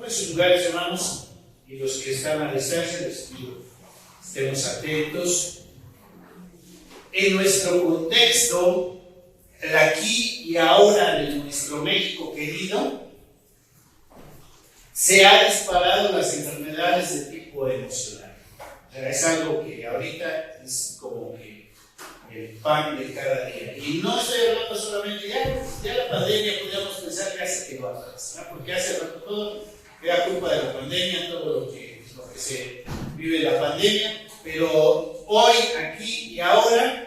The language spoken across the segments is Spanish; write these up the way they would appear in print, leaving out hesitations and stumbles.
Tomen sus lugares, hermanos, y los que están a distancia, les pido, estemos atentos. En nuestro contexto, el aquí y ahora de nuestro México querido, se han disparado las enfermedades de tipo emocional. O sea, es algo que ahorita es como que el pan de cada día. Y no estoy hablando solamente, ya la pandemia podríamos pensar que hace que lo atrás, ¿no? Porque hace rato todo era culpa de la pandemia, todo lo que se vive en la pandemia, pero hoy, aquí y ahora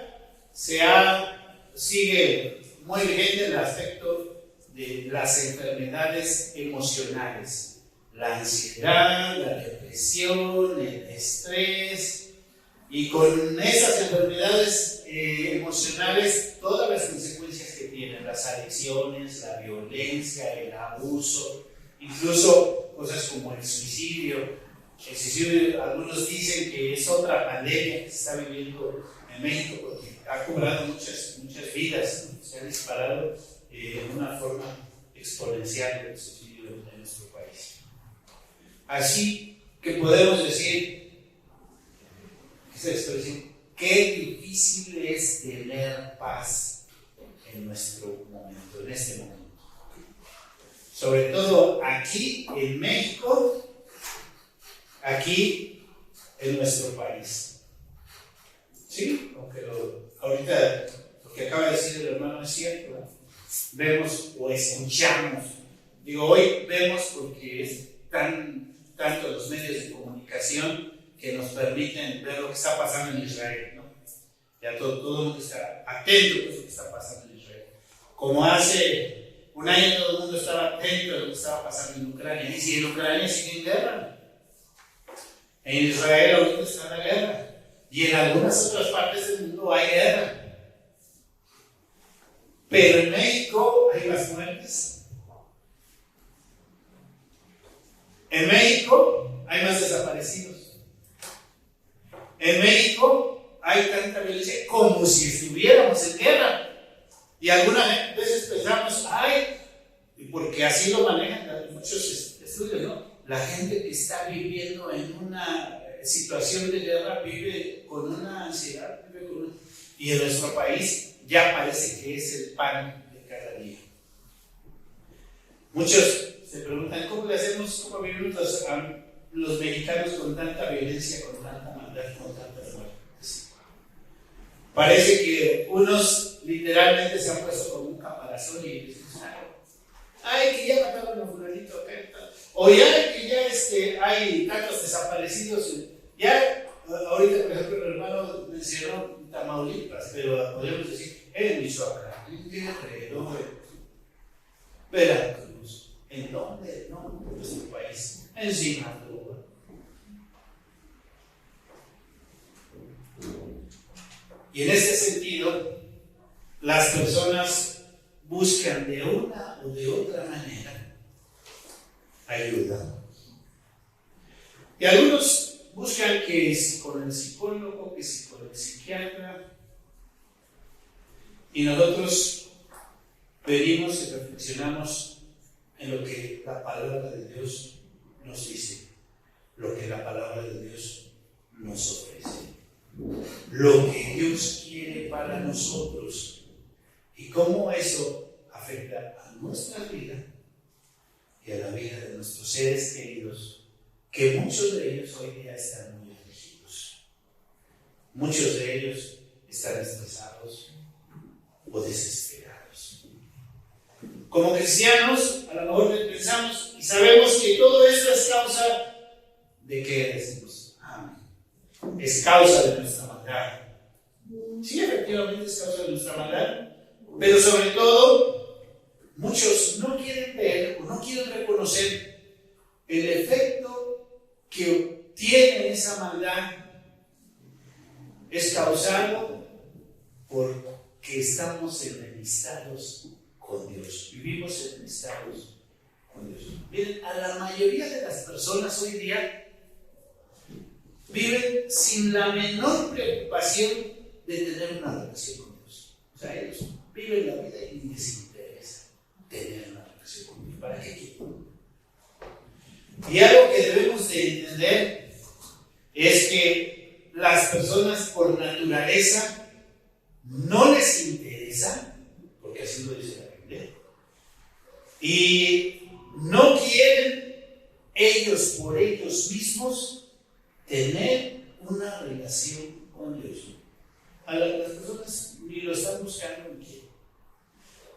sigue muy vigente el aspecto de las enfermedades emocionales, la ansiedad, la depresión, el estrés, y con esas enfermedades emocionales, todas las consecuencias que tienen, las adicciones, la violencia, el abuso, incluso cosas como el suicidio. El suicidio, algunos dicen que es otra pandemia que se está viviendo en México porque ha cobrado muchas vidas, ¿no? Se ha disparado en una forma exponencial el suicidio en nuestro país. Así que podemos decir, esa expresión, qué difícil es tener paz en nuestro momento, en este momento. Sobre todo aquí en México, aquí en nuestro país. ¿Sí? Aunque ahorita lo que acaba de decir el hermano es cierto, ¿no? Vemos o escuchamos. Digo, hoy vemos porque es tanto los medios de comunicación que nos permiten ver lo que está pasando en Israel, ¿no? Ya todo el mundo está atento a lo que está pasando en Israel. Como hace un año todo el mundo estaba atento a lo que estaba pasando en Ucrania. Y si en Ucrania sigue en guerra, en Israel ahorita está la guerra. Y en algunas otras partes del mundo hay guerra. Pero en México hay más muertes. En México hay más desaparecidos. En México hay tanta violencia como si estuviéramos en guerra. Y algunas veces pensamos, porque así lo manejan muchos estudios, ¿no? La gente que está viviendo en una situación de guerra vive con una ansiedad, y en nuestro país ya parece que es el pan de cada día. Muchos se preguntan, ¿cómo le hacemos, cómo vivimos los mexicanos con tanta violencia, con tanta maldad, con tantas muertes? Parece que unos literalmente se han puesto como un caparazón y dicen, que ya mataron a fulanito acá, o ya que ya hay tantos desaparecidos, ya ahorita por ejemplo el hermano mencionó Tamaulipas, pero podríamos decir en Michoacán, en Guerrero, Veracruz, ¿en dónde? No, en nuestro país, en Sinaloa. Y en este sentido, las personas buscan de una o de otra manera ayuda. Y algunos buscan que si con el psicólogo, que si con el psiquiatra. Y nosotros pedimos y reflexionamos en lo que la palabra de Dios nos dice, lo que la palabra de Dios nos ofrece, lo que Dios quiere para nosotros y cómo eso afecta a nuestra vida y a la vida de nuestros seres queridos, que muchos de ellos hoy día están muy afligidos. Muchos de ellos están estresados o desesperados. Como cristianos, a lo mejor pensamos y sabemos que todo esto es causa de qué decimos. Es causa de nuestra maldad. Sí, efectivamente es causa de nuestra maldad, pero sobre todo, muchos no quieren ver o no quieren reconocer el efecto que tiene esa maldad. Es causado porque estamos enemistados con Dios. Vivimos enemistados con Dios. Miren, a la mayoría de las personas hoy día viven sin la menor preocupación de tener una relación con Dios. O sea, ellos viven la vida y les interesa tener una relación con Dios. ¿Para qué quieren? Y algo que debemos de entender es que las personas por naturaleza no les interesa, porque así lo dice la Biblia, y no quieren ellos por ellos mismos tener una relación con Dios. A las personas ni lo están buscando ni quieren.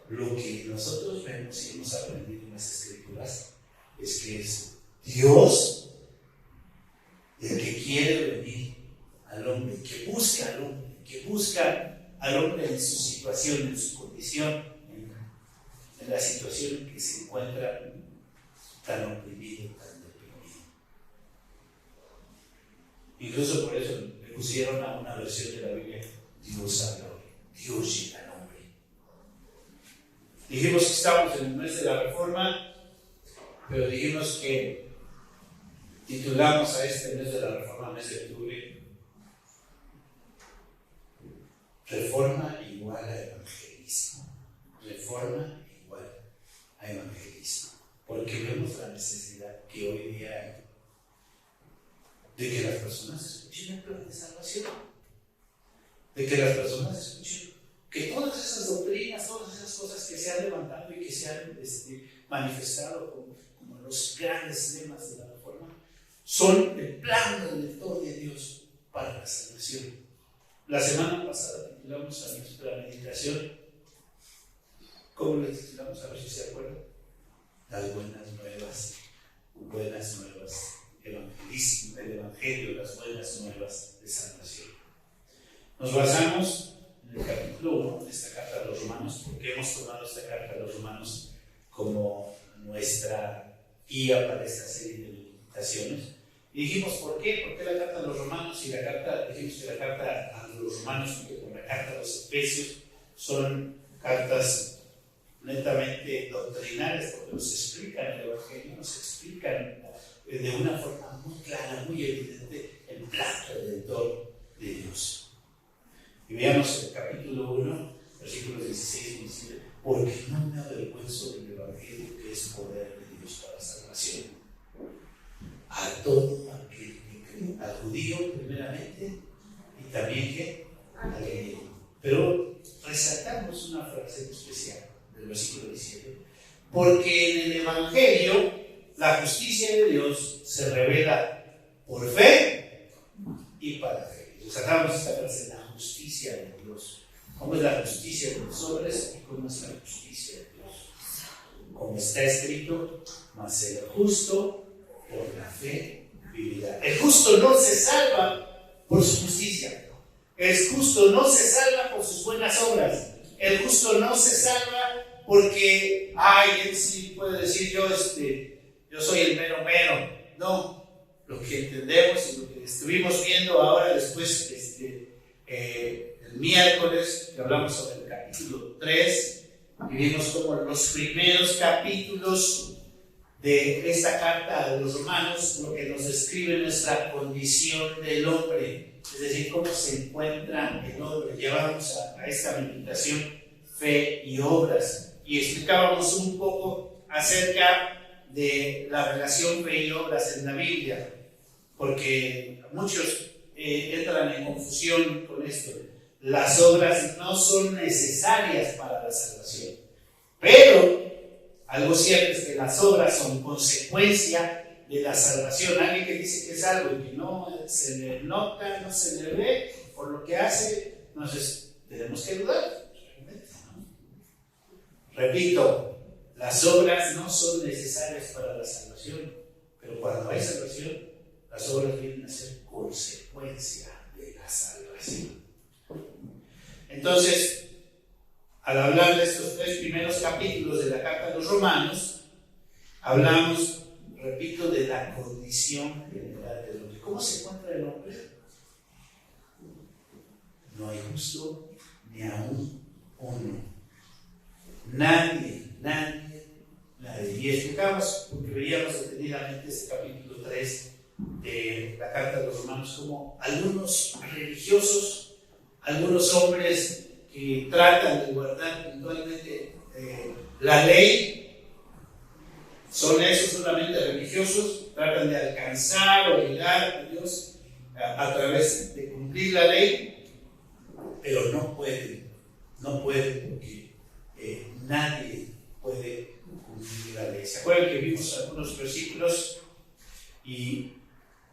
Lo que nosotros vemos y hemos aprendido en las Escrituras es que es Dios el que quiere venir al hombre, que busca al hombre, que busca al hombre en su situación, en su condición, en la situación en que se encuentra tan oprimido, tan deprimido. Incluso por eso le pusieron a una versión de la Biblia, Dios habla hoy, Dios llega al hombre. Dijimos que estamos en el mes de la Reforma, pero dijimos que titulamos a este mes de la Reforma, mes de octubre, Reforma igual a evangelismo. Reforma igual a evangelismo. Porque vemos la necesidad que hoy día hay de que las personas escuchen el plan de salvación, de que las personas escuchen que todas esas doctrinas, todas esas cosas que se han levantado y que se han manifestado como los grandes lemas de la Reforma, son el plan redentor de Dios para la salvación. La semana pasada titulamos a nuestra meditación, ¿cómo le titulamos? A ver si se acuerdan. Las buenas nuevas, evangelismo, el evangelio, las buenas nuevas de salvación. Nos basamos en el capítulo 1 de esta carta a los Romanos, porque hemos tomado esta carta a los Romanos como nuestra guía para esta serie de meditaciones. Y dijimos, ¿por qué? ¿Por qué la carta a los Romanos? Y la carta, dijimos que la carta a los Romanos, junto con la carta a los Efesios, son cartas netamente doctrinales, porque nos explican el Evangelio, nos explican de una forma muy clara, muy evidente, el plan redentor de Dios. Y veamos el capítulo 1, versículos 16 y 17, porque no me avergüenzo del Evangelio, que es poder de Dios para salvación a todo aquel que cree, al judío primeramente, y también que al griego. Pero resaltamos una frase especial del versículo 17, porque en el Evangelio la justicia de Dios se revela por fe y para fe. Resaltamos esta frase, la justicia de Dios. ¿Cómo es la justicia de los hombres y cómo es la justicia de Dios? Como está escrito, mas el justo por la fe vivirá. El justo no se salva por su justicia. El justo no se salva por sus buenas obras. El justo no se salva porque, él sí puede decir, yo soy el mero mero. No, lo que entendemos y lo que estuvimos viendo ahora después, el miércoles, que hablamos sobre el capítulo 3, y vimos como los primeros capítulos de esta carta a los Romanos, lo que nos describe nuestra condición del hombre, es decir, cómo se encuentra el hombre. Llevamos a esta meditación fe y obras, y explicábamos un poco acerca de la relación fe y obras en la Biblia, porque muchos entran en confusión con esto. Las obras no son necesarias para la salvación, pero algo cierto es que las obras son consecuencia de la salvación. Alguien que dice que es algo y que no se le nota, no se le ve por lo que hace, entonces tenemos que dudar. Repito, las obras no son necesarias para la salvación, pero cuando hay salvación, las obras vienen a ser consecuencia de la salvación. Entonces, al hablar de estos 3 primeros capítulos de la carta a los Romanos, hablamos, repito, de la condición general del hombre. ¿Cómo se encuentra el hombre? No hay justo ni aún uno. Nadie. Y explicamos, porque veíamos detenidamente este capítulo 3 de la carta de los Romanos, como algunos religiosos, algunos hombres que tratan de guardar puntualmente la ley, Son esos solamente religiosos, tratan de alcanzar o llegar a Dios a través de cumplir la ley, pero no pueden porque nadie puede cumplir la ley. ¿Se acuerdan que vimos algunos versículos y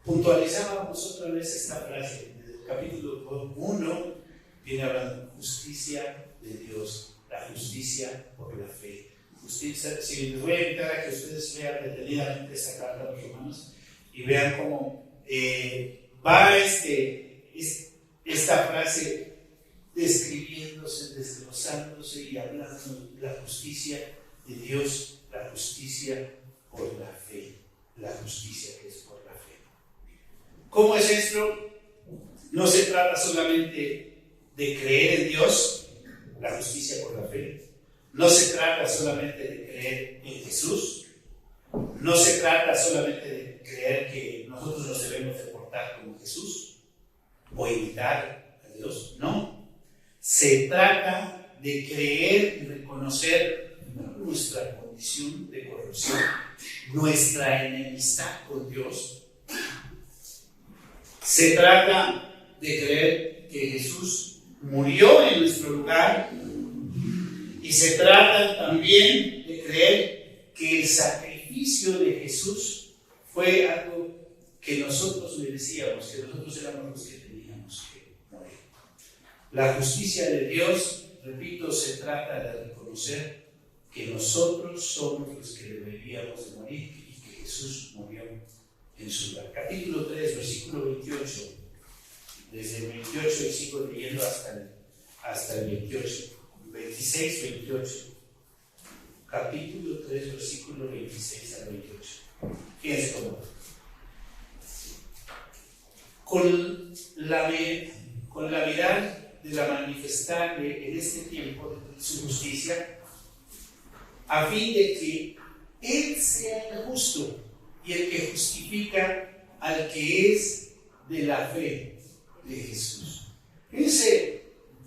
puntualizábamos otra vez esta frase? En el capítulo 1 viene hablando de justicia de Dios, la justicia por la fe. Justicia, si les voy a invitar a que ustedes lean detenidamente esta carta a los romanos y vean cómo va esta frase describiéndose, desglosándose y hablando de la justicia de Dios, la justicia por la fe, la justicia que es por la fe. ¿Cómo es esto? No se trata solamente de creer en Dios, la justicia por la fe. No se trata solamente de creer en Jesús. No se trata solamente de creer que nosotros nos debemos de portar como Jesús o imitar a Dios. No. Se trata de creer y reconocer nuestra condición de corrupción, nuestra enemistad con Dios. Se trata de creer que Jesús murió en nuestro lugar. Y se trata también de creer que el sacrificio de Jesús fue algo que nosotros merecíamos, que nosotros éramos los que teníamos que morir. La justicia de Dios, repito, se trata de reconocer que nosotros somos los que deberíamos de morir y que Jesús murió en su lugar. Capítulo 3, versículo 28. Desde el 28 y sigo leyendo hasta el 28. 26, 28. Capítulo 3, versículo 26 al 28. Fíjense cómo. Con la mirada de la manifestable en este tiempo de su justicia, a fin de que Él sea el justo y el que justifica al que es de la fe de Jesús. Fíjense,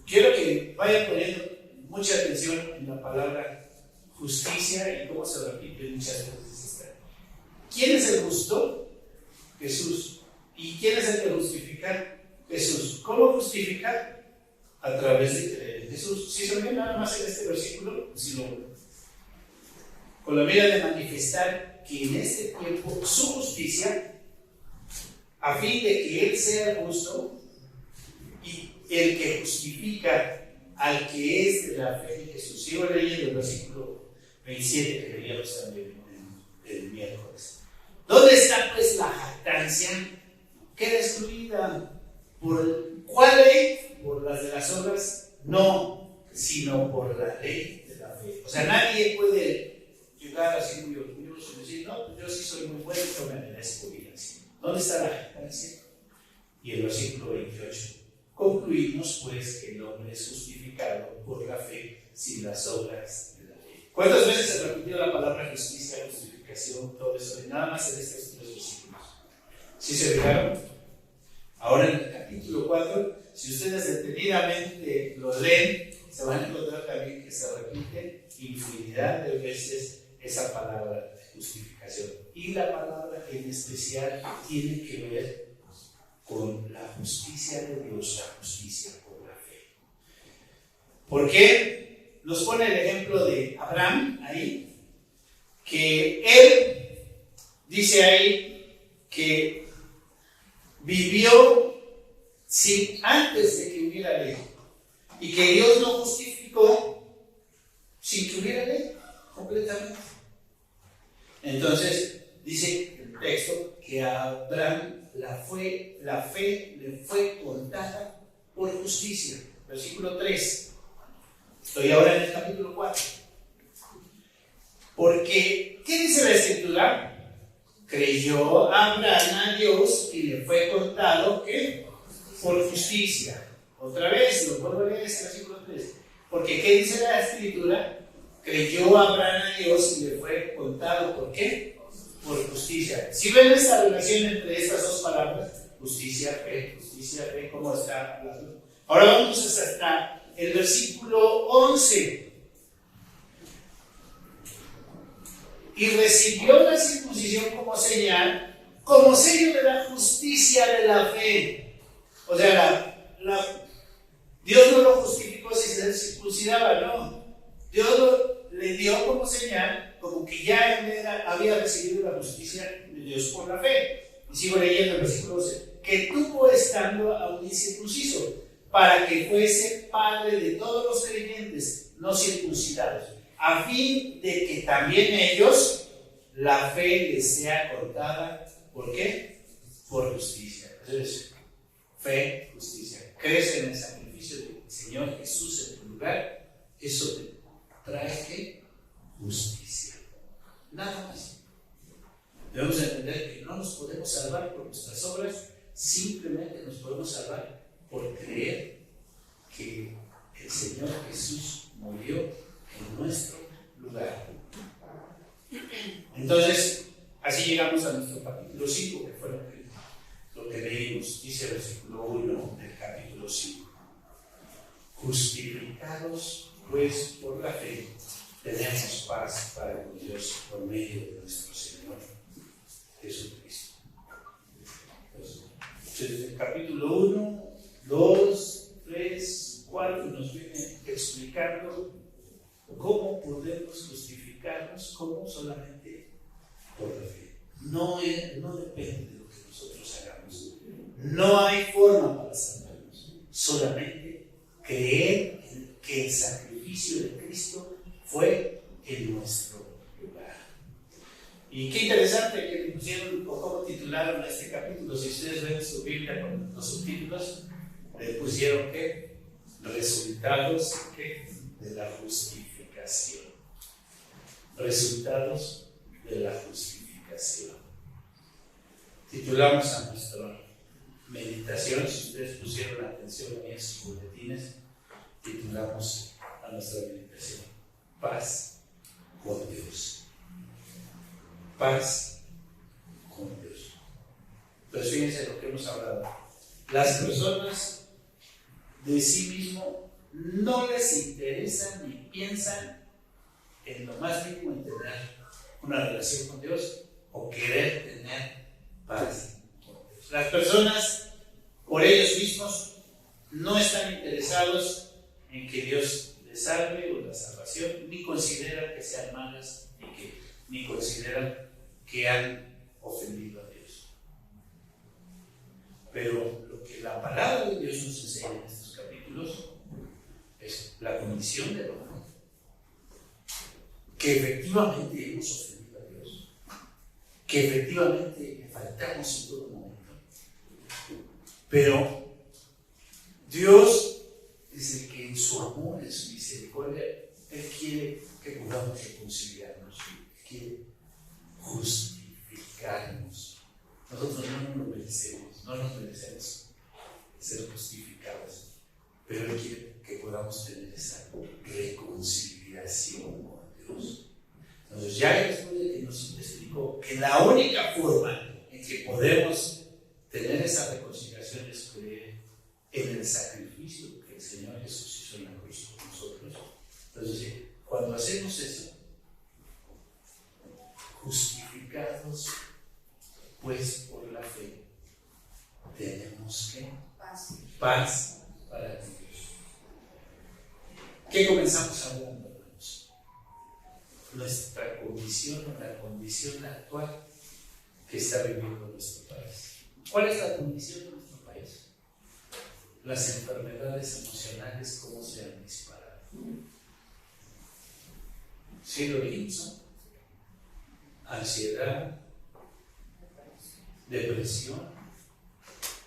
quiero que vayan poniendo mucha atención en la palabra justicia y cómo se repite muchas veces. ¿Quién es el justo? Jesús. ¿Y quién es el que justifica? Jesús. ¿Cómo justificar? A través de creer en Jesús. Si se ve nada más en este versículo, con la mira de manifestar que en este tiempo su justicia, a fin de que Él sea el justo y el que justifica al que es de la fe de Jesús. Sigo leyendo el versículo 27 que leíamos también el miércoles. ¿Dónde está pues la jactancia? Queda excluida. ¿Por cuál ley? ¿Por las de las obras? No, sino por la ley de la fe. O sea, nadie puede llegar así muy orgulloso y decir, no, pues yo sí soy muy bueno, yo me merezco bien así. ¿Dónde está la jactancia? Y el versículo 28. Concluimos pues que el hombre es justificado por la fe sin las obras de la ley. ¿Cuántas veces se repitió la palabra justicia, justificación, todo eso? Y nada más en estos 3 versículos. ¿Sí se fijaron? Ahora en el capítulo 4, si ustedes detenidamente lo leen, se van a encontrar también que se repite infinidad de veces esa palabra de justificación. Y la palabra en especial tiene que ver con la justicia de Dios, la justicia por la fe. ¿Por qué? Nos pone el ejemplo de Abraham ahí, que él dice ahí que vivió antes de que hubiera ley y que Dios lo justificó sin que hubiera ley completamente. Entonces dice el texto que a Abraham la fe le fue contada por justicia. Versículo 3. Estoy ahora en el capítulo 4. Porque, ¿qué dice la Escritura? Creyó Abraham a Dios y le fue contado, ¿qué? Por justicia. Otra vez, lo vuelvo a leer, es el versículo 3. Porque, ¿qué dice la Escritura? Creyó Abraham a Dios y le fue contado, ¿por qué? Por justicia. Si ven esta relación entre estas dos palabras, justicia, fe, ¿cómo está hablando? Ahora vamos hasta el versículo 11. y recibió la circuncisión como señal, como sello de la justicia de la fe. O sea, Dios no lo justificó si se circuncidaba, no. Dios le dio como señal, como que ya había recibido la justicia de Dios por la fe. Y sigo leyendo el versículo 12. Que tuvo estando aún incircunciso, para que fuese padre de todos los creyentes no circuncidados, a fin de que también ellos la fe les sea contada. ¿Por qué? Por justicia. Entonces, fe, justicia. Crees en el sacrificio del Señor Jesús en tu lugar, eso te trae ¿qué? Justicia. Nada más. Debemos entender que no nos podemos salvar por nuestras obras, simplemente nos podemos salvar por creer que el Señor Jesús murió en nuestro lugar. Entonces, así llegamos a nuestro capítulo 5, que fue lo que leímos. Dice el versículo 1 del capítulo 5. Justificados pues por la fe, tenemos paz para con Dios por medio de nuestro Señor Jesucristo. Entonces, el capítulo 1, 2, 3, 4 nos viene explicando cómo podemos justificarnos, cómo solamente por la fe. No depende de lo que nosotros hagamos. No hay forma para salvarnos. Solamente creer en que el sacrificio de Cristo fue en nuestro lugar. Y qué interesante que le pusieron, o cómo titularon este capítulo. Si ustedes ven su Biblia con los subtítulos, le pusieron ¿qué? Resultados ¿qué? De la justificación. Resultados de la justificación. Titulamos a nuestra meditación, si ustedes pusieron atención en sus boletines, titulamos a nuestra meditación Paz con Dios. Paz con Dios. Entonces fíjense lo que hemos hablado. Las personas de sí mismo no les interesan ni piensan en lo más mínimo en tener una relación con Dios o querer tener paz con Dios. Las personas por ellos mismos no están interesados en que Dios les salve o la salvación, ni consideran que sean malas, ni consideran que han ofendido a Dios. Pero lo que la palabra de Dios nos enseña en estos capítulos es la condición del hombre, que efectivamente hemos ofendido a Dios, que efectivamente le faltamos en todo momento. Pero Dios es el que en su amor, en su misericordia, Él quiere que podamos reconciliarnos, quiere justificarnos. Nosotros no nos merecemos ser justificados, pero Él quiere que podamos tener esa reconciliación con Dios. Entonces, ya después de que nos explicó que la única forma en que podemos tener esa reconciliación es creer en el sacrificio que el Señor Jesús hizo en la cruz por nosotros. Entonces, cuando hacemos eso, justificados pues por la fe, tenemos que paz para con Dios. ¿Qué comenzamos hablando, hermanos? Nuestra condición o la condición actual que está viviendo nuestro país. ¿Cuál es la condición de nuestro país? Las enfermedades emocionales, ¿cómo se han disparado? ¿Sí lo dijimos? Ansiedad, depresión,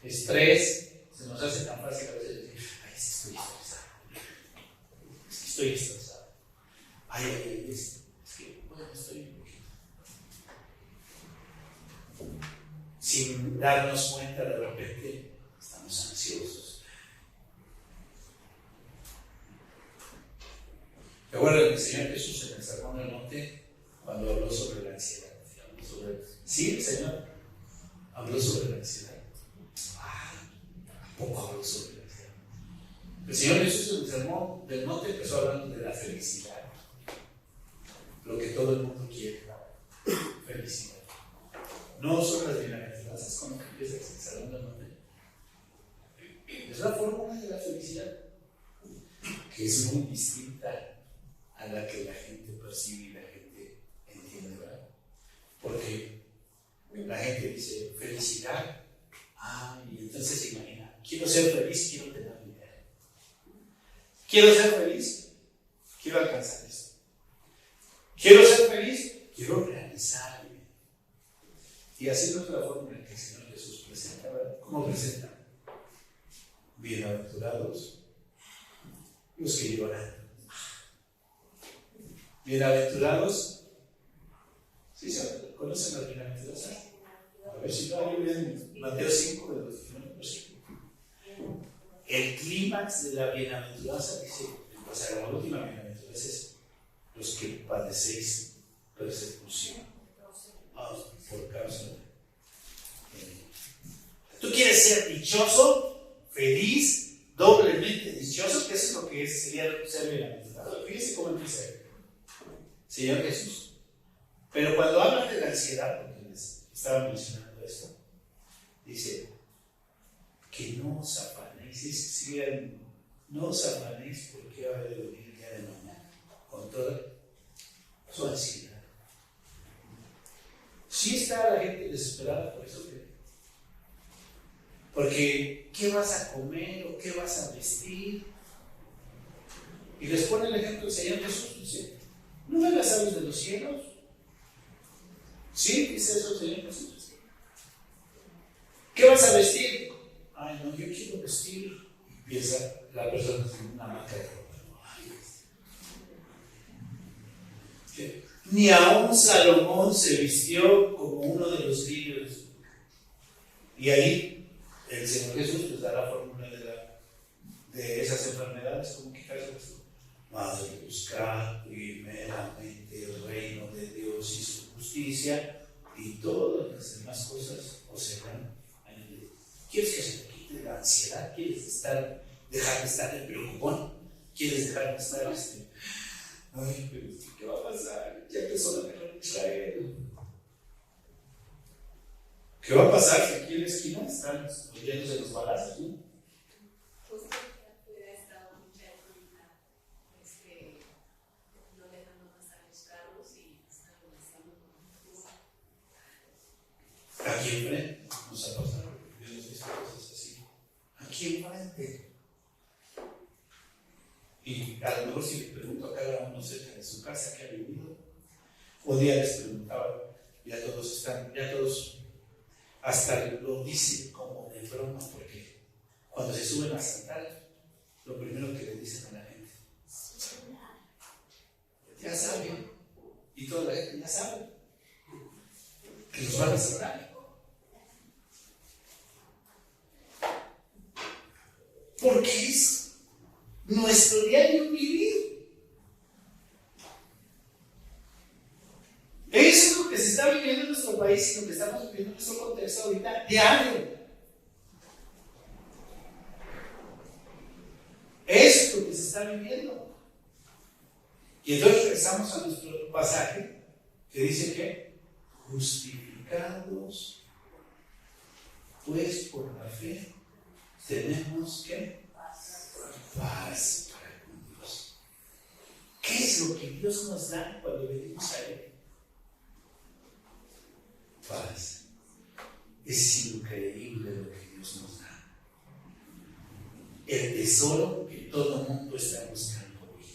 estrés. Se nos hace tan fácil a veces decir, ay, estoy estresado. Ay, es que, bueno, estoy un poquito. Sin darnos cuenta, de repente estamos ansiosos. Recuerden que el Señor Jesús en el Sermón del Monte, cuando habló sobre la ansiedad, sí, el Señor habló sobre la ansiedad. ¿A poco habló sobre la ansiedad? El Señor Jesús en el Sermón del Monte empezó hablando de la felicidad, lo que todo el mundo quiere. felicidad. No son las bienaventuranzas con lo que empieza expresando el nombre. Es la fórmula de la felicidad, que es muy distinta a la que la gente percibe y la gente entiende, ¿verdad? Porque la gente dice felicidad, y entonces se imagina, quiero ser feliz, quiero tener dinero. Quiero ser feliz, quiero alcanzar esto. Quiero ser feliz, quiero realizarme. Y así no es la fórmula que el Señor Jesús presenta, ¿verdad? ¿Cómo presenta? Bienaventurados los que lloran. Bienaventurados. ¿Sí se conocen las bienaventuranzas? A ver si no hay en Mateo 5 de los 19 versículos. El clímax de la bienaventuranza dice, o sea, la última bienaventuranza es los que padecéis persecución por causa de. ¿Tú quieres ser dichoso, feliz, doblemente dichoso? ¿Qué es lo que sería ser bienaventurado? Fíjense cómo empieza el Señor Jesús. Pero cuando hablan de la ansiedad, porque les estaba mencionando esto, dice que no os afanéis, no os afanéis porque va a venir el día de mañana con toda su ansiedad. Sí está la gente desesperada por eso, porque ¿qué vas a comer o qué vas a vestir? Y les pone el ejemplo del Señor Jesús, dice, ¿no ven las aves de los cielos? ¿Sí? ¿Dice eso el Señor Jesús? ¿Qué vas a vestir? Ay, no, yo quiero vestir. Y piensa la persona en una marca de ropa. ¿Qué? Ni aún Salomón se vistió como uno de los lirios. Y ahí el Señor Jesús les da la fórmula de esas enfermedades, como quitarse. Mas buscar primeramente el reino de Dios y su justicia, y todas las demás cosas os serán añadidas. ¿Quieres que se te quite la ansiedad? ¿Quieres dejar de estar en preocupón? ¿Quieres dejar de estar ay, pero ¿qué va a pasar? Ya empezó la guerra en Israel. ¿Qué va a pasar si aquí en la esquina están oyéndose los balazos? ¿No? Justo que hubiera estado mucha actividad, no dejando pasar los carros y están molestando con Aquí enfrente nos ha pasado, yo no he visto cosas así. Aquí enfrente. Y a lo mejor si le pregunto a cada uno cerca de su casa que ha vivido, un día les preguntaba, ya todos hasta lo dicen como de broma, porque cuando se suben a saltar, lo primero que le dicen a la gente, ya saben, y toda la gente ya sabe que los van a saltar. Porque es nuestro diario vivir. Eso es lo que se está viviendo en nuestro país y lo que estamos viviendo en nuestro contexto ahorita, diario. Eso es lo que se está viviendo. Y entonces regresamos a nuestro pasaje que dice que justificados pues por la fe tenemos que paz para con Dios. ¿Qué es lo que Dios nos da cuando venimos a Él? Paz. Es increíble lo que Dios nos da. El tesoro que todo el mundo está buscando hoy.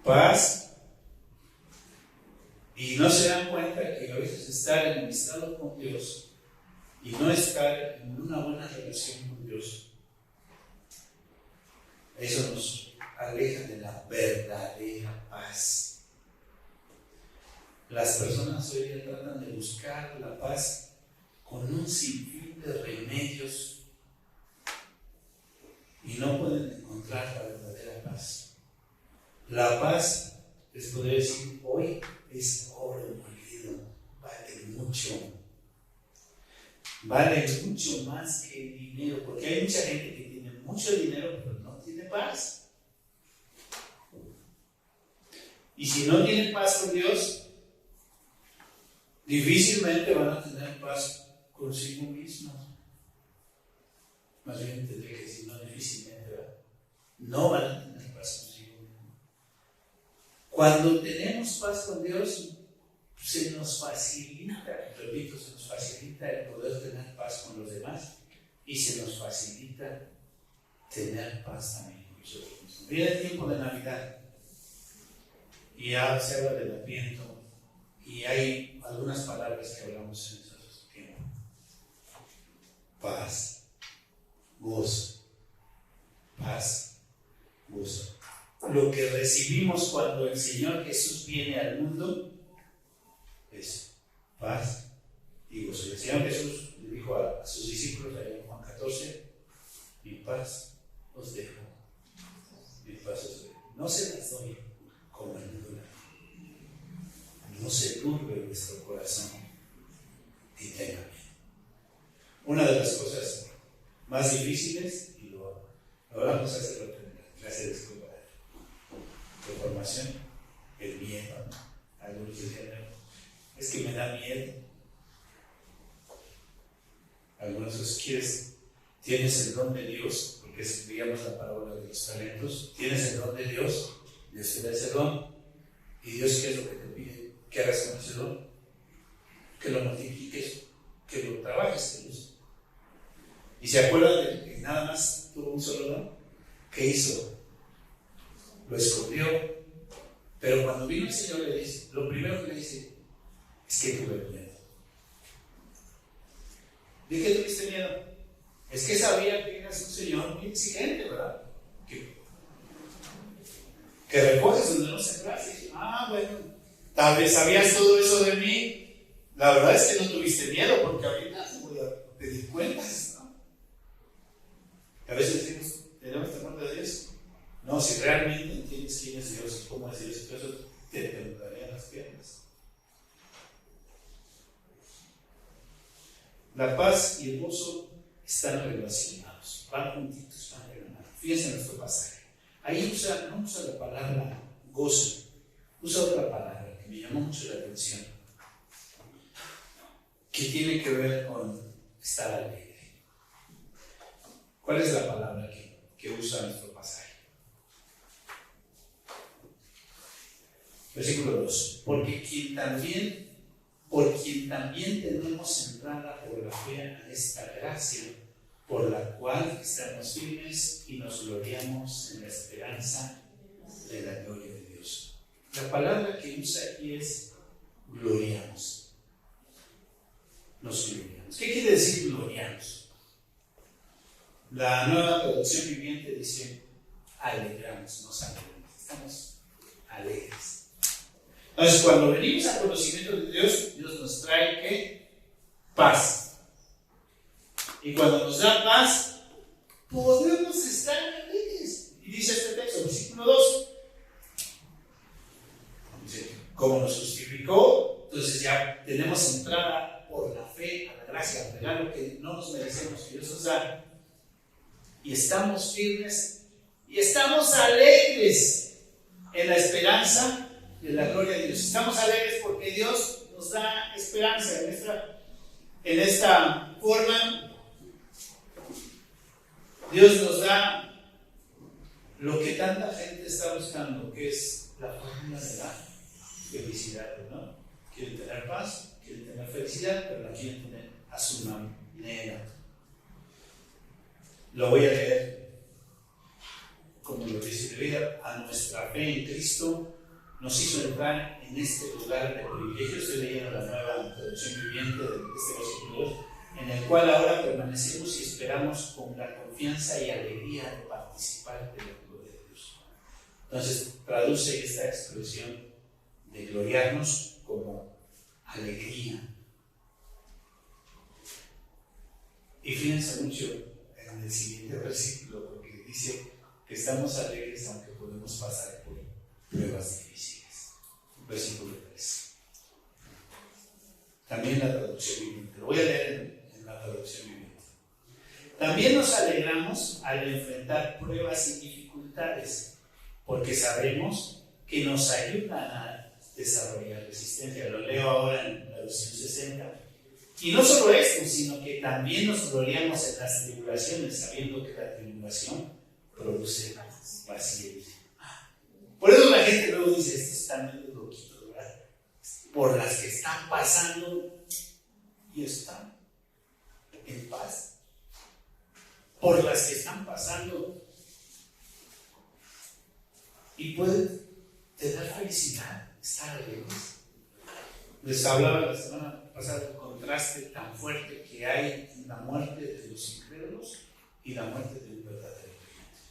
Paz. Y no se dan cuenta que a veces estar enemistado con Dios y no estar en una buena relación con Dios, eso nos aleja de la verdadera paz. Las personas hoy día tratan de buscar la paz con un sinfín de remedios y no pueden encontrar la verdadera paz. La paz, les podría decir, hoy es oro molido, vale mucho más que el dinero, porque hay mucha gente que tiene mucho dinero pero no tiene paz. Y si no tienen paz con Dios, difícilmente van a tener paz consigo mismos. Más bien tendría que decir, no difícilmente, ¿verdad? No van a tener paz consigo mismos. Cuando tenemos paz con Dios, se nos facilita, repito, se nos facilita el poder tener paz con los demás y se nos facilita tener paz también con nosotros mismos. Viene el tiempo de Navidad y ya se habla del Adviento y hay algunas palabras que hablamos en esos tiempos: paz, gozo, paz, gozo. Lo que recibimos cuando el Señor Jesús viene al mundo es paz y gozo. El Señor Jesús le dijo a sus discípulos allá en Juan 14: mi paz os dejo, mi paz os dejo. No se las doy como el mundo la da. No se turbe vuestro corazón y tenga miedo. Una de las cosas más difíciles, y lo vamos a hacer en la clase de escuela de formación, el miedo, ¿no? Algunos decían, es que me da miedo. Algunos dicen, tienes el don de Dios, porque es, digamos, la parábola de los talentos. Tienes el don de Dios, Dios te da ese don, y Dios, ¿qué es lo que te pide que hagas con ese don? Que lo multipliques, que lo trabajes, que lo uses. ¿Y se acuerdan de que nada más tuvo un solo don? ¿Qué hizo? Lo escondió. Pero cuando vino el Señor, le dice, lo primero que le dice es que tuve miedo. ¿De qué tuviste miedo? Es que sabía que eras un Señor muy exigente, ¿verdad? Que recoges donde no sembraste. Bueno, tal vez sabías todo eso de mí. La verdad es que no tuviste miedo, porque ahorita te voy a pedir cuentas, ¿no? A veces decimos, ¿tenemos temor de Dios? No, si realmente entiendes quién es Dios y cómo es Dios, entonces te temblarían las piernas. La paz y el gozo están relacionados, van juntitos, van relacionados. Fíjense en nuestro pasaje. Ahí no usa la palabra gozo, usa otra palabra que me llamó mucho la atención, que tiene que ver con estar alegre. ¿Cuál es la palabra que usa nuestro pasaje? Versículo 2. Por quien también tenemos entrada por la fe a esta gracia, por la cual estamos firmes y nos gloriamos en la esperanza de la gloria de Dios. La palabra que usa aquí es gloriamos. Nos gloriamos. ¿Qué quiere decir gloriamos? La Nueva Traducción Viviente dice alegramos, nos alegramos, estamos alegres. Entonces, cuando venimos al conocimiento de Dios, Dios nos trae ¿qué? Paz. Y cuando nos da paz, podemos estar alegres. Y dice este texto, versículo 2. Dice, como nos justificó, entonces ya tenemos entrada por la fe a la gracia, al regalo que no nos merecemos, que Dios nos da. Y estamos firmes y estamos alegres en la esperanza de la gloria de Dios. Estamos alegres porque Dios nos da esperanza en esta forma. Dios nos da lo que tanta gente está buscando, que es la fórmula de la felicidad, ¿no? Quieren tener paz, quieren tener felicidad, pero la quieren tener a su manera. Lo voy a leer como lo dice, debido a nuestra fe en Cristo, nos hizo entrar en este lugar de privilegio. Estoy leyendo la Nueva Traducción Viviente de este versículo 2, en el cual ahora permanecemos y esperamos con la confianza y alegría de participar de la gloria de Dios. Entonces, traduce esta expresión de gloriarnos como alegría. Y fíjense mucho en el siguiente versículo, porque dice que estamos alegres aunque podemos pasar por pruebas difíciles. Versículo 3. También la traducción viviente. Lo voy a leer en la traducción viviente. También nos alegramos al enfrentar pruebas y dificultades, porque sabemos que que nos ayudan a desarrollar resistencia. Lo leo ahora en la versión 60. Y no solo esto, sino que también nos gloriamos en las tribulaciones, sabiendo que la tribulación produce paciencia. Por eso la gente luego dice, estos están medio loquitos, ¿verdad? Por las que están pasando y están en paz. Por las que están pasando y puede tener felicidad, estar alegres. Les hablaba la semana pasada del contraste tan fuerte que hay en la muerte de los incrédulos y la muerte de un verdadero creyente.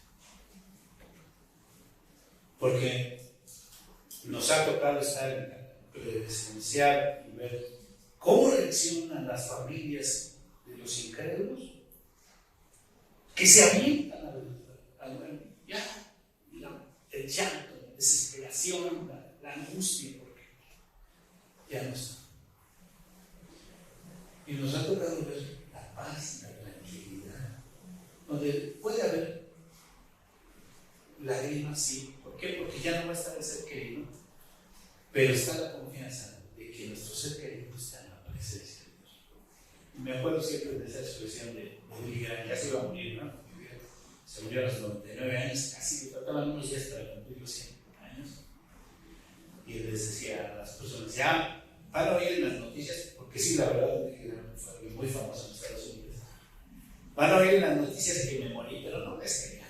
Porque nos ha tocado estar presenciar y ver cómo reaccionan las familias de los incrédulos que se avientan el llanto, la desesperación, la angustia, porque ya no está. Y nos ha tocado ver la paz, la tranquilidad, donde puede haber lágrimas, sí. ¿Por qué? Porque ya no va a estar el ser querido, pero está la confianza de que nuestro ser querido está en la presencia de Dios. Me acuerdo siempre de esa expresión de Billy Graham, ya se iba a morir, ¿no? Se murió a los 99 años, casi que faltaban unos días para cumplir los 100 años. Y él les decía a las personas, ya van a oír en las noticias, porque sí, la verdad es que fue muy famoso en Estados Unidos. Van a oír en las noticias que me morí, pero no les crean,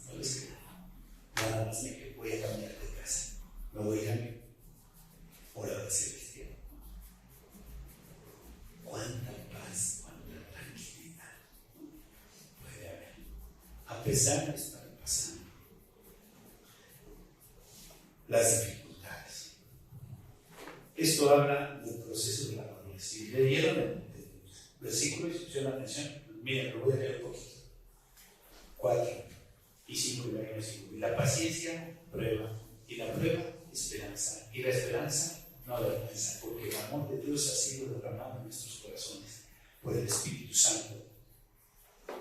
no les crean. Nada más me voy a cambiar de casa, me voy a ir a mi morada celestial. Cuánta paz, cuánta tranquilidad puede haber, a pesar de estar pasando las dificultades. Esto habla del proceso de la madurez. Si leyeron el versículo y pusieron la atención, miren, lo voy a leer un poquito. 4 y 5 y 5. Y la paciencia, prueba, y la prueba, esperanza, y la esperanza, no avergüenza, porque el amor de Dios ha sido derramado en nuestros corazones por el Espíritu Santo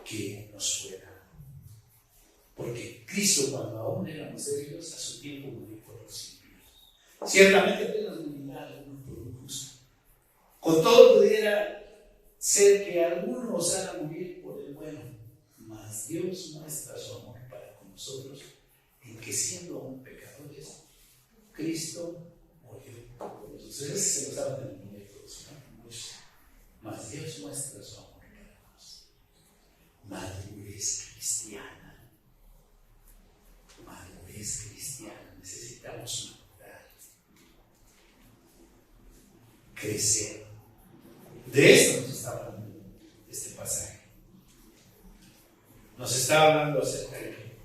que nos fue dado. Porque Cristo, cuando aún éramos débiles, a su tiempo murió por los impíos. Ciertamente apenas morirá uno por un justo. Con todo pudiera ser que alguno osara morir por el bueno, mas Dios muestra su amor para con nosotros en que siendo aún pecadores, Cristo murió por nosotros. Ese se lo saben en el mundo todos, ¿no? Mas Dios muestra su amor para nosotros. Madurez cristiana. Madurez cristiana. Necesitamos madurar. Crecer. De esto nos está hablando este pasaje. Nos está hablando acerca de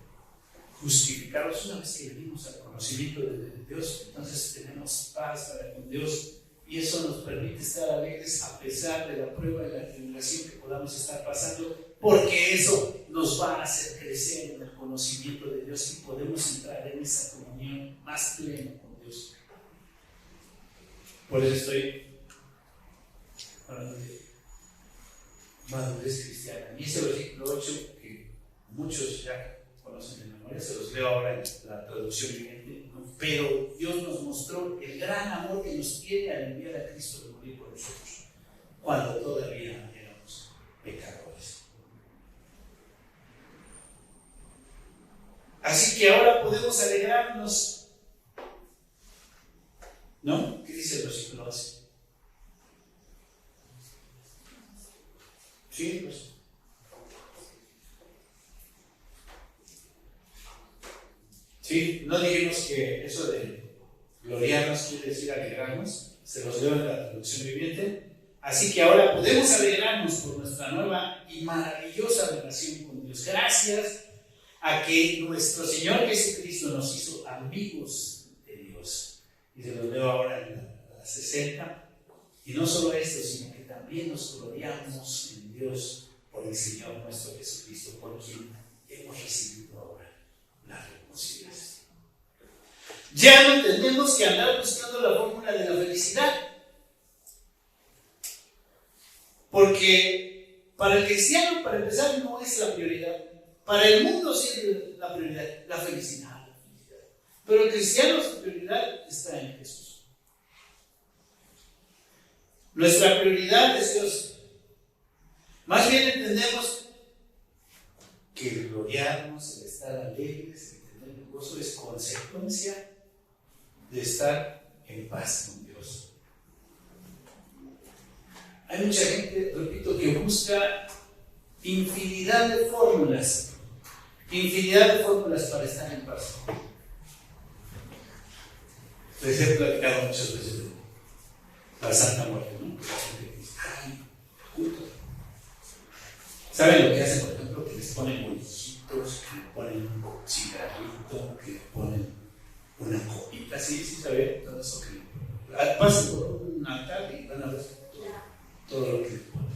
justificados una vez que venimos al conocimiento de Dios. Entonces tenemos paz para con Dios y eso nos permite estar alegres a pesar de la prueba y la tribulación que podamos estar pasando, porque eso nos va a hacer crecer en el conocimiento de Dios y podemos entrar en esa comunión más plena con Dios. Por eso estoy hablando de madurez cristiana. Y ese versículo 8 que muchos ya conocen de memoria, se los leo ahora en la traducción viviente. Pero Dios nos mostró el gran amor que nos tiene al enviar a Cristo de morir por nosotros, cuando todavía éramos pecadores. Así que ahora podemos alegrarnos, ¿no? ¿Qué dice el versículo 11? Sí, pues. Sí, no dijimos que eso de gloriarnos quiere decir alegrarnos. Se los leo en la traducción viviente. Así que ahora podemos alegrarnos por nuestra nueva y maravillosa relación con Dios. Gracias a que nuestro Señor Jesucristo nos hizo amigos de Dios. Y se los leo ahora en la 60. Y no solo esto, sino que también nos gloriamos en Dios por el Señor nuestro Jesucristo, por quien hemos recibido ahora la reconciliación. Ya no tenemos que andar buscando la fórmula de la felicidad, porque para el cristiano, para empezar, no es la prioridad. Para el mundo sí es la prioridad, la felicidad. Pero el cristiano, su prioridad está en Jesús. Nuestra prioridad es Dios. Más bien entendemos que el gloriarnos, el estar alegres, el tener gozo es consecuencia de estar en paz con Dios. Hay mucha gente, repito, que busca infinidad de fórmulas para estar en paz. Les he platicado muchas veces de la Santa Muerte, ¿no? La gente dice, ay, culto. ¿Saben lo que hacen, por ejemplo? Que les ponen bolillitos, que le ponen un cigarrito, que le ponen una copita, sí, ¿saben? Todo eso que pasen por un altar y van a ver todo lo que le ponen.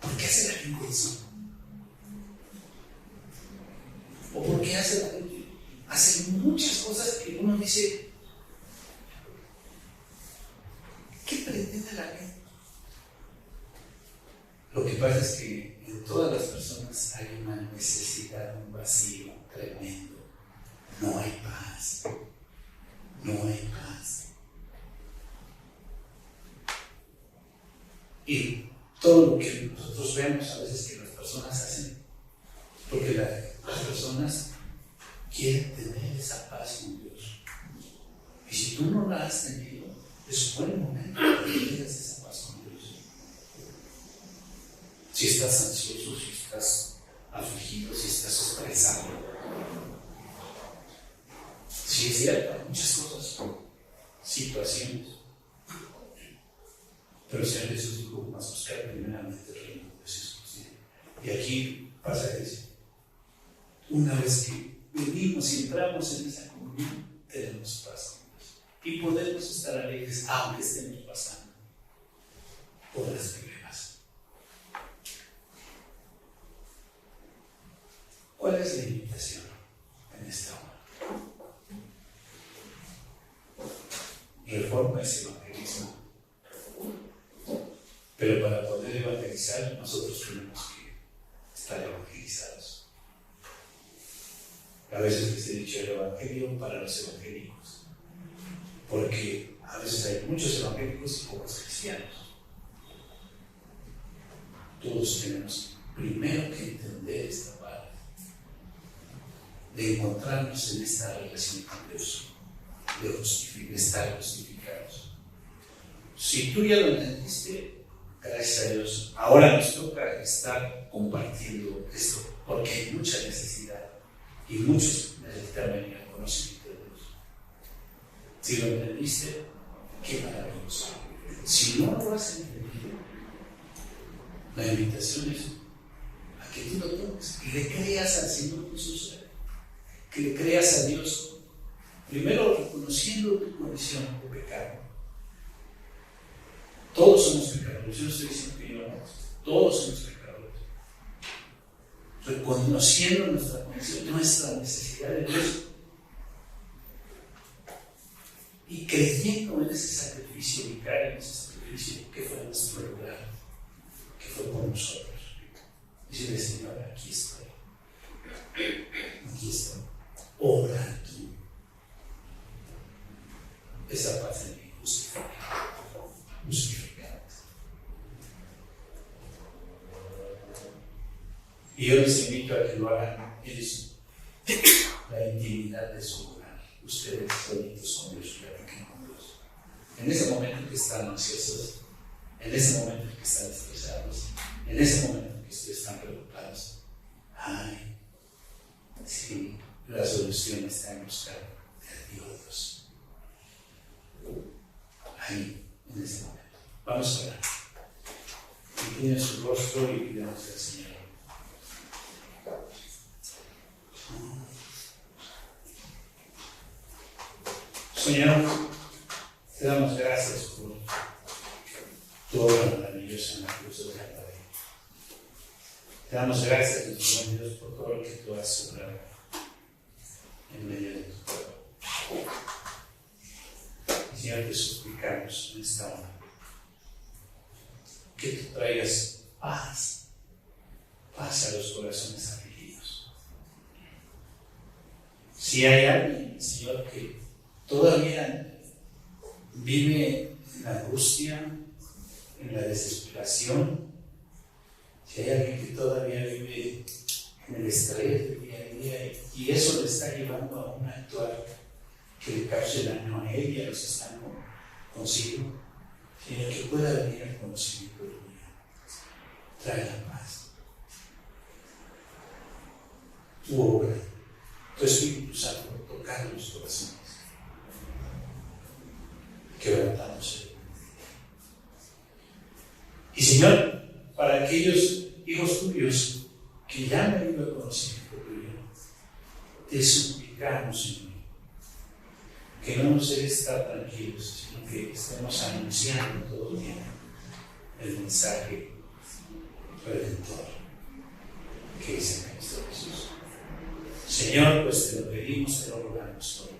¿Por qué hace la gente eso? ¿O por qué hace la gente? Hace muchas cosas que uno dice, ¿qué pretende la gente? Lo que pasa es que en todas las personas hay una necesidad, un vacío tremendo. No hay paz. No hay paz. Y todo lo que nosotros vemos a veces que las personas hacen, porque las personas quieren tener esa paz con Dios. Y si tú no la has tenido, es un buen momento para que tengas esa paz con Dios. Si estás ansioso, si estás afligido, si estás estresado. Sí, es cierto, hay muchas cosas, situaciones. Pero el Señor Jesús dijo, más buscar primeramente el reino de Dios. Y aquí pasa eso. Una vez que venimos y entramos en esa comunión, tenemos paz con Dios. Y podemos estar alegres, aunque estemos pasando por las problemas. ¿Cuál es la invitación en esta hora? Reforma ese evangelismo. Pero para poder evangelizar, nosotros tenemos que estar evangelizados. A veces les he dicho el evangelio para los evangélicos, porque a veces hay muchos evangélicos y pocos cristianos. Todos tenemos primero que entender esta parte, de encontrarnos en esta relación con Dios, de estar justificados. Si tú ya lo entendiste, gracias a Dios, ahora nos toca estar compartiendo esto, porque hay mucha necesidad y muchos necesitan venir al conocimiento de Dios. Si lo entendiste, qué maravilloso. Si no lo has entendido, la invitación es a que tú lo tomes, que le creas al Señor Jesús, que le creas a Dios, primero reconociendo tu condición de pecado. Todos somos pecadores, yo no estoy diciendo que yo no, todos somos pecadores. Reconociendo nuestra condición, nuestra necesidad de Dios y creyendo en ese sacrificio vicario, en ese sacrificio que fue en nuestro lugar, que fue por nosotros. Dice el Señor, aquí estoy, obra tú esa paz en mí, justificada. Y yo les invito a que lo hagan en la intimidad de su hogar, ustedes solitos con Dios, platiquen con Dios. En ese momento en que están ansiosos, en ese momento en que están estresados, en ese momento en que ustedes están preocupados, ay, sí, la solución está en buscar a Dios. Ahí, en ese momento. Vamos a orar. Inclinen su rostro y pidamos al Señor. Señor, te damos gracias por tu obra maravillosa en la cruz de Calvario. Te damos gracias, Señor Dios, por todo lo que tú has obrado en medio de tu pueblo. Señor, te suplicamos en esta hora que tú traigas paz a los corazones afligidos. Si hay alguien, Señor, que todavía vive en la angustia, en la desesperación, si hay alguien que todavía vive en el estrés del día a día y eso le está llevando a un actuar que le cause daño a él y a los que están consigo, Señor, que pueda venir al conocimiento de tuyo. Trae la paz. Tu obra, tu Espíritu Santo, tocar los corazones. Quebrantándose. Y Señor, para aquellos hijos tuyos que ya han venido al conocimiento tuyo, te suplicamos, Señor, que no nos dejes estar tranquilos, sino que estemos anunciando todo el tiempo el mensaje redentor que es en Cristo Jesús. Señor, pues te lo pedimos, te lo rogamos todo,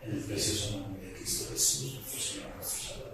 en el precioso nombre de Cristo Jesús, nuestro Señor, nuestro Salvador.